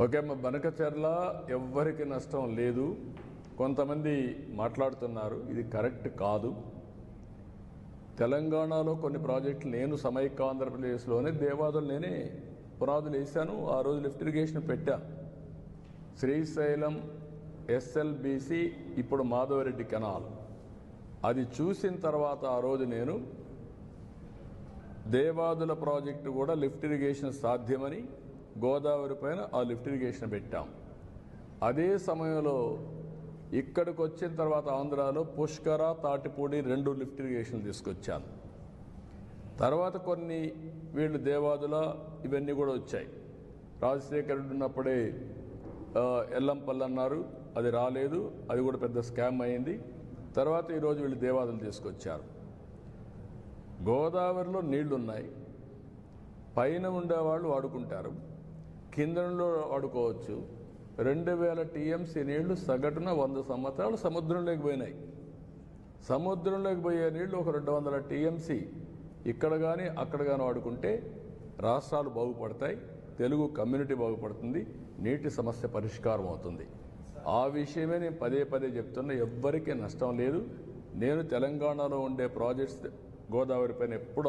Okay అమ్మ, బనకచెర్ల ఎవ్వరికి నష్టం లేదు. కొంతమంది మాట్లాడుతున్నారు, ఇది కరెక్ట్ కాదు. తెలంగాణలో కొన్ని ప్రాజెక్టులు నేను సమైక్య ఆంధ్రప్రదేశ్లోనే దేవాదులు నేనే పునాదులు వేశాను. ఆ రోజు లిఫ్ట్ ఇరిగేషన్ పెట్టా. శ్రీశైలం ఎస్ఎల్బిసి, ఇప్పుడు మాధవరెడ్డి కెనాల్. అది చూసిన తర్వాత ఆ రోజు నేను దేవాదుల ప్రాజెక్టు కూడా లిఫ్ట్ ఇరిగేషన్ సాధ్యమని గోదావరి పైన ఆ లిఫ్ట్ ఇరిగేషన్ పెట్టాం. అదే సమయంలో ఇక్కడికి వచ్చిన తర్వాత ఆంధ్రాలో పుష్కర, తాటిపూడి 2 లిఫ్ట్ ఇరిగేషన్ తీసుకొచ్చాను. తర్వాత కొన్ని వీళ్ళు దేవాదుల ఇవన్నీ కూడా వచ్చాయి. రాజశేఖర్ రెడ్డి ఉన్నప్పుడే ఎల్లంపల్లి అన్నారు, అది రాలేదు, అది కూడా పెద్ద స్కామ్ అయింది. తర్వాత ఈరోజు వీళ్ళు దేవాదులు తీసుకొచ్చారు. గోదావరిలో నీళ్లున్నాయి, పైన ఉండేవాళ్ళు వాడుకుంటారు, కిందలో వాడుకోవచ్చు. 2000 టీఎంసీ నీళ్లు సగటున 100 సంవత్సరాలు సముద్రంలోకి పోయినాయి. సముద్రంలోకి పోయే నీళ్లు ఒక 200 టీఎంసీ ఇక్కడ కానీ అక్కడ కానీ వాడుకుంటే రాష్ట్రాలు బాగుపడతాయి, తెలుగు కమ్యూనిటీ బాగుపడుతుంది, నీటి సమస్య పరిష్కారం అవుతుంది. ఆ విషయమే నేను పదే పదే చెప్తున్నా. ఎవ్వరికీ నష్టం లేదు. నేను తెలంగాణలో ఉండే ప్రాజెక్ట్స్ గోదావరి పైన ఎప్పుడూ